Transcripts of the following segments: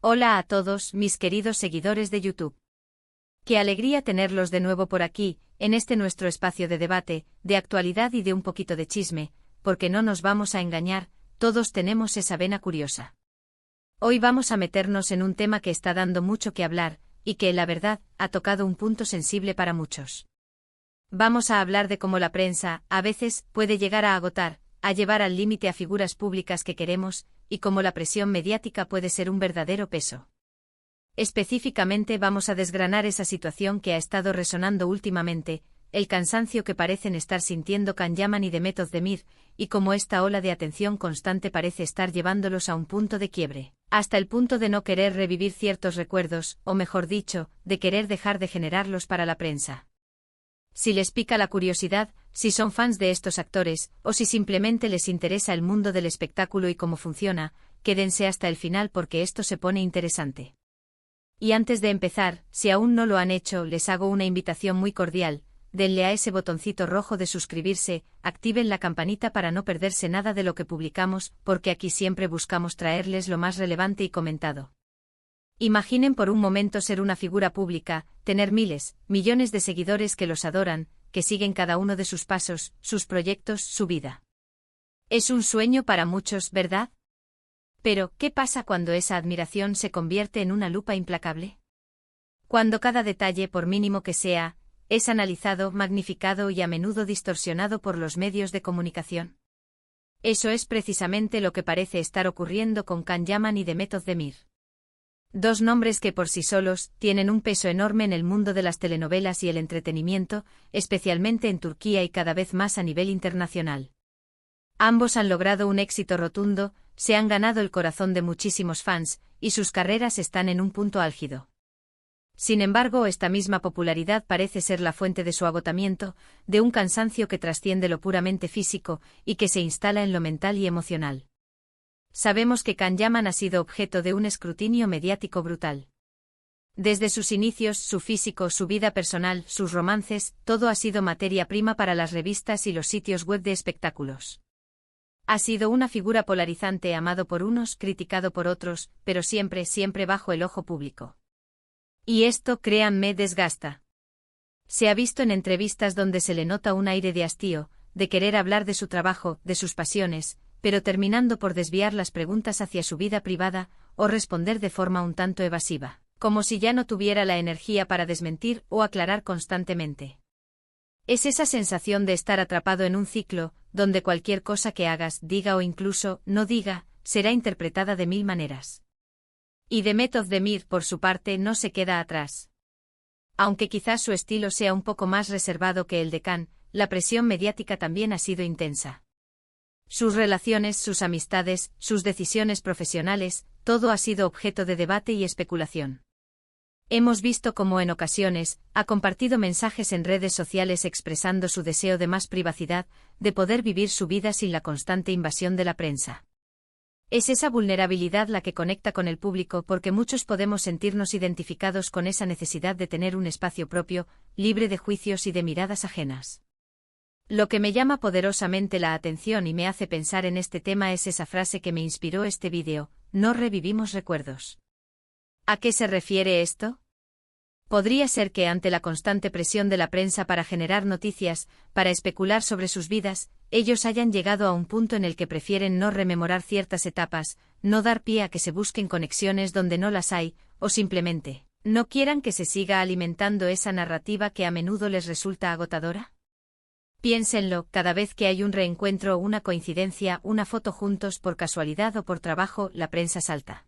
Hola a todos, mis queridos seguidores de YouTube. Qué alegría tenerlos de nuevo por aquí, en este nuestro espacio de debate, de actualidad y de un poquito de chisme, porque no nos vamos a engañar, todos tenemos esa vena curiosa. Hoy vamos a meternos en un tema que está dando mucho que hablar, y que, la verdad, ha tocado un punto sensible para muchos. Vamos a hablar de cómo la prensa, a veces, puede llegar a agotar, a llevar al límite a figuras públicas que queremos, y cómo la presión mediática puede ser un verdadero peso. Específicamente vamos a desgranar esa situación que ha estado resonando últimamente, el cansancio que parecen estar sintiendo Can Yaman y Demet Özdemir, y cómo esta ola de atención constante parece estar llevándolos a un punto de quiebre, hasta el punto de no querer revivir ciertos recuerdos, o mejor dicho, de querer dejar de generarlos para la prensa. Si les pica la curiosidad, si son fans de estos actores, o si simplemente les interesa el mundo del espectáculo y cómo funciona, quédense hasta el final porque esto se pone interesante. Y antes de empezar, si aún no lo han hecho, les hago una invitación muy cordial, denle a ese botoncito rojo de suscribirse, activen la campanita para no perderse nada de lo que publicamos, porque aquí siempre buscamos traerles lo más relevante y comentado. Imaginen por un momento ser una figura pública, tener miles, millones de seguidores que los adoran, que siguen cada uno de sus pasos, sus proyectos, su vida. Es un sueño para muchos, ¿verdad? Pero, ¿qué pasa cuando esa admiración se convierte en una lupa implacable? Cuando cada detalle, por mínimo que sea, es analizado, magnificado y a menudo distorsionado por los medios de comunicación. Eso es precisamente lo que parece estar ocurriendo con Can Yaman y Demet Özdemir. Dos nombres que por sí solos tienen un peso enorme en el mundo de las telenovelas y el entretenimiento, especialmente en Turquía y cada vez más a nivel internacional. Ambos han logrado un éxito rotundo, se han ganado el corazón de muchísimos fans, y sus carreras están en un punto álgido. Sin embargo, esta misma popularidad parece ser la fuente de su agotamiento, de un cansancio que trasciende lo puramente físico y que se instala en lo mental y emocional. Sabemos que Can Yaman ha sido objeto de un escrutinio mediático brutal. Desde sus inicios, su físico, su vida personal, sus romances, todo ha sido materia prima para las revistas y los sitios web de espectáculos. Ha sido una figura polarizante, amado por unos, criticado por otros, pero siempre, siempre bajo el ojo público. Y esto, créanme, desgasta. Se ha visto en entrevistas donde se le nota un aire de hastío, de querer hablar de su trabajo, de sus pasiones, pero terminando por desviar las preguntas hacia su vida privada, o responder de forma un tanto evasiva, como si ya no tuviera la energía para desmentir o aclarar constantemente. Es esa sensación de estar atrapado en un ciclo, donde cualquier cosa que hagas, diga o incluso no diga, será interpretada de mil maneras. Y Demet Özdemir, por su parte, no se queda atrás. Aunque quizás su estilo sea un poco más reservado que el de Can, la presión mediática también ha sido intensa. Sus relaciones, sus amistades, sus decisiones profesionales, todo ha sido objeto de debate y especulación. Hemos visto cómo en ocasiones, ha compartido mensajes en redes sociales expresando su deseo de más privacidad, de poder vivir su vida sin la constante invasión de la prensa. Es esa vulnerabilidad la que conecta con el público porque muchos podemos sentirnos identificados con esa necesidad de tener un espacio propio, libre de juicios y de miradas ajenas. Lo que me llama poderosamente la atención y me hace pensar en este tema es esa frase que me inspiró este vídeo: no revivimos recuerdos. ¿A qué se refiere esto? Podría ser que ante la constante presión de la prensa para generar noticias, para especular sobre sus vidas, ellos hayan llegado a un punto en el que prefieren no rememorar ciertas etapas, no dar pie a que se busquen conexiones donde no las hay, o simplemente, no quieran que se siga alimentando esa narrativa que a menudo les resulta agotadora. Piénsenlo, cada vez que hay un reencuentro o una coincidencia, una foto juntos por casualidad o por trabajo, la prensa salta.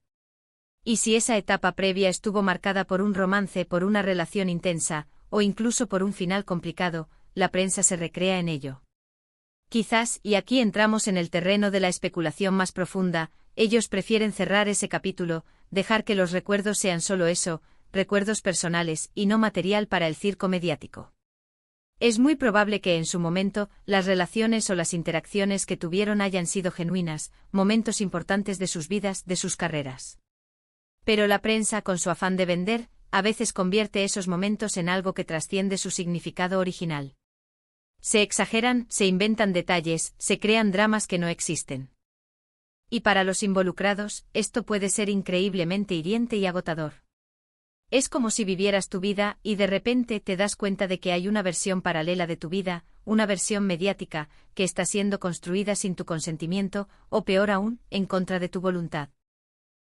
Y si esa etapa previa estuvo marcada por un romance, por una relación intensa, o incluso por un final complicado, la prensa se recrea en ello. Quizás, y aquí entramos en el terreno de la especulación más profunda, ellos prefieren cerrar ese capítulo, dejar que los recuerdos sean solo eso, recuerdos personales, y no material para el circo mediático. Es muy probable que en su momento, las relaciones o las interacciones que tuvieron hayan sido genuinas, momentos importantes de sus vidas, de sus carreras. Pero la prensa, con su afán de vender, a veces convierte esos momentos en algo que trasciende su significado original. Se exageran, se inventan detalles, se crean dramas que no existen. Y para los involucrados, esto puede ser increíblemente hiriente y agotador. Es como si vivieras tu vida y de repente te das cuenta de que hay una versión paralela de tu vida, una versión mediática, que está siendo construida sin tu consentimiento, o peor aún, en contra de tu voluntad.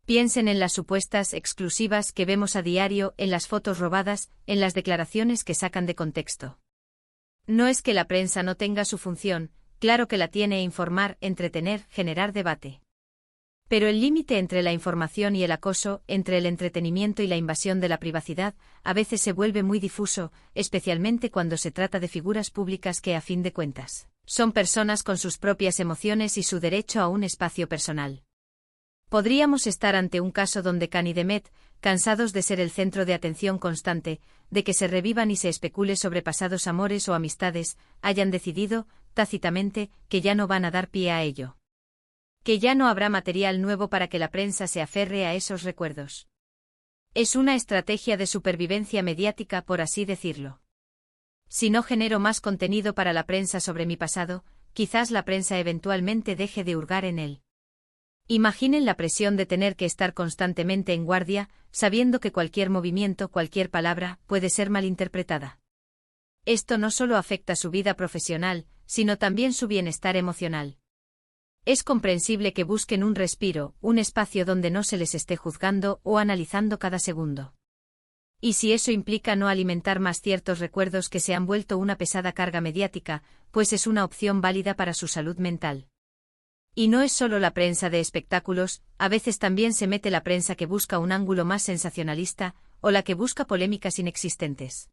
Piensen en las supuestas exclusivas que vemos a diario, en las fotos robadas, en las declaraciones que sacan de contexto. No es que la prensa no tenga su función, claro que la tiene: informar, entretener, generar debate. Pero el límite entre la información y el acoso, entre el entretenimiento y la invasión de la privacidad, a veces se vuelve muy difuso, especialmente cuando se trata de figuras públicas que, a fin de cuentas, son personas con sus propias emociones y su derecho a un espacio personal. Podríamos estar ante un caso donde Khan y Demet, cansados de ser el centro de atención constante, de que se revivan y se especule sobre pasados amores o amistades, hayan decidido, tácitamente, que ya no van a dar pie a ello. Que ya no habrá material nuevo para que la prensa se aferre a esos recuerdos. Es una estrategia de supervivencia mediática, por así decirlo. Si no genero más contenido para la prensa sobre mi pasado, quizás la prensa eventualmente deje de hurgar en él. Imaginen la presión de tener que estar constantemente en guardia, sabiendo que cualquier movimiento, cualquier palabra, puede ser malinterpretada. Esto no solo afecta su vida profesional, sino también su bienestar emocional. Es comprensible que busquen un respiro, un espacio donde no se les esté juzgando o analizando cada segundo. Y si eso implica no alimentar más ciertos recuerdos que se han vuelto una pesada carga mediática, pues es una opción válida para su salud mental. Y no es solo la prensa de espectáculos, a veces también se mete la prensa que busca un ángulo más sensacionalista, o la que busca polémicas inexistentes.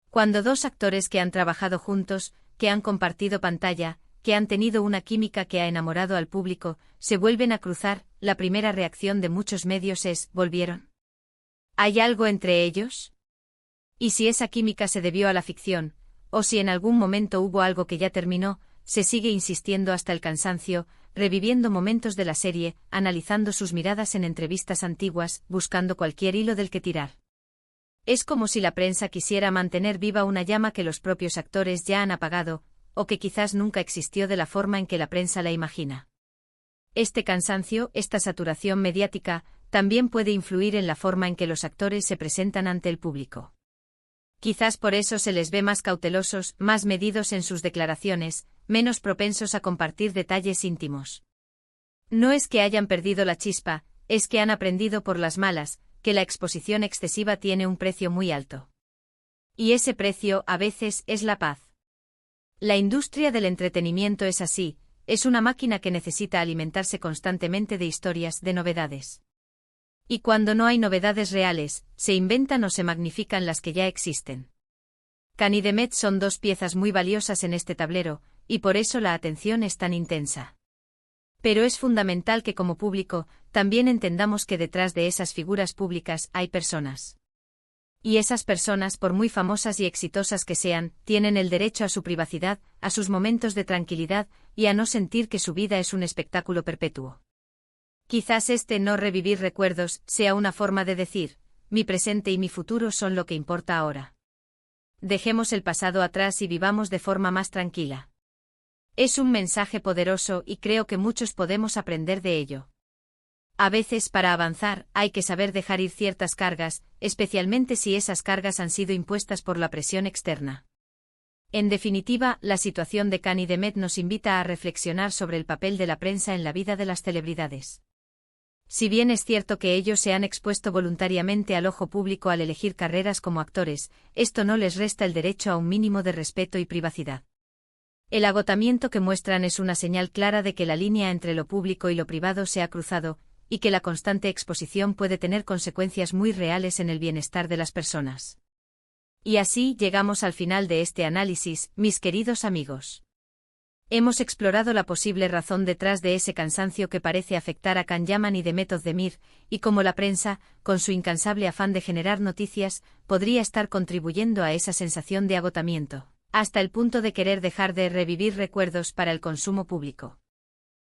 Cuando dos actores que han trabajado juntos, que han compartido pantalla, que han tenido una química que ha enamorado al público, se vuelven a cruzar, la primera reacción de muchos medios es: ¿volvieron? ¿Hay algo entre ellos? Y si esa química se debió a la ficción, o si en algún momento hubo algo que ya terminó, se sigue insistiendo hasta el cansancio, reviviendo momentos de la serie, analizando sus miradas en entrevistas antiguas, buscando cualquier hilo del que tirar. Es como si la prensa quisiera mantener viva una llama que los propios actores ya han apagado, o que quizás nunca existió de la forma en que la prensa la imagina. Este cansancio, esta saturación mediática, también puede influir en la forma en que los actores se presentan ante el público. Quizás por eso se les ve más cautelosos, más medidos en sus declaraciones, menos propensos a compartir detalles íntimos. No es que hayan perdido la chispa, es que han aprendido por las malas, que la exposición excesiva tiene un precio muy alto. Y ese precio, a veces, es la paz. La industria del entretenimiento es así, es una máquina que necesita alimentarse constantemente de historias, de novedades. Y cuando no hay novedades reales, se inventan o se magnifican las que ya existen. Khan y Demet son dos piezas muy valiosas en este tablero, y por eso la atención es tan intensa. Pero es fundamental que como público, también entendamos que detrás de esas figuras públicas hay personas. Y esas personas, por muy famosas y exitosas que sean, tienen el derecho a su privacidad, a sus momentos de tranquilidad, y a no sentir que su vida es un espectáculo perpetuo. Quizás este no revivir recuerdos sea una forma de decir: mi presente y mi futuro son lo que importa ahora. Dejemos el pasado atrás y vivamos de forma más tranquila. Es un mensaje poderoso y creo que muchos podemos aprender de ello. A veces, para avanzar, hay que saber dejar ir ciertas cargas, especialmente si esas cargas han sido impuestas por la presión externa. En definitiva, la situación de Khan y Demet nos invita a reflexionar sobre el papel de la prensa en la vida de las celebridades. Si bien es cierto que ellos se han expuesto voluntariamente al ojo público al elegir carreras como actores, esto no les resta el derecho a un mínimo de respeto y privacidad. El agotamiento que muestran es una señal clara de que la línea entre lo público y lo privado se ha cruzado, y que la constante exposición puede tener consecuencias muy reales en el bienestar de las personas. Y así llegamos al final de este análisis, mis queridos amigos. Hemos explorado la posible razón detrás de ese cansancio que parece afectar a Khan Yaman y Demet Özdemir, y cómo la prensa, con su incansable afán de generar noticias, podría estar contribuyendo a esa sensación de agotamiento, hasta el punto de querer dejar de revivir recuerdos para el consumo público.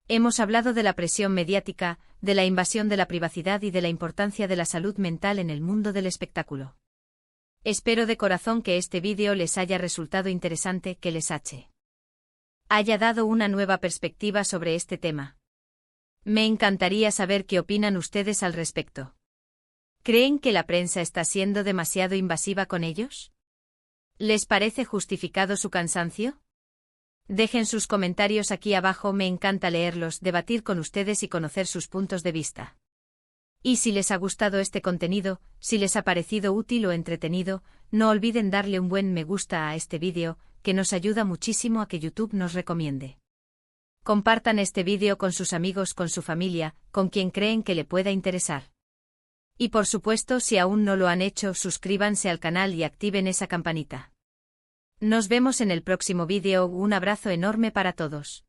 Hemos hablado de la presión mediática, de la invasión de la privacidad y de la importancia de la salud mental en el mundo del espectáculo. Espero de corazón que este vídeo les haya resultado interesante, que les haya dado una nueva perspectiva sobre este tema. Me encantaría saber qué opinan ustedes al respecto. ¿Creen que la prensa está siendo demasiado invasiva con ellos? ¿Les parece justificado su cansancio? Dejen sus comentarios aquí abajo, me encanta leerlos, debatir con ustedes y conocer sus puntos de vista. Y si les ha gustado este contenido, si les ha parecido útil o entretenido, no olviden darle un buen me gusta a este vídeo, que nos ayuda muchísimo a que YouTube nos recomiende. Compartan este vídeo con sus amigos, con su familia, con quien creen que le pueda interesar. Y por supuesto, si aún no lo han hecho, suscríbanse al canal y activen esa campanita. Nos vemos en el próximo vídeo, un abrazo enorme para todos.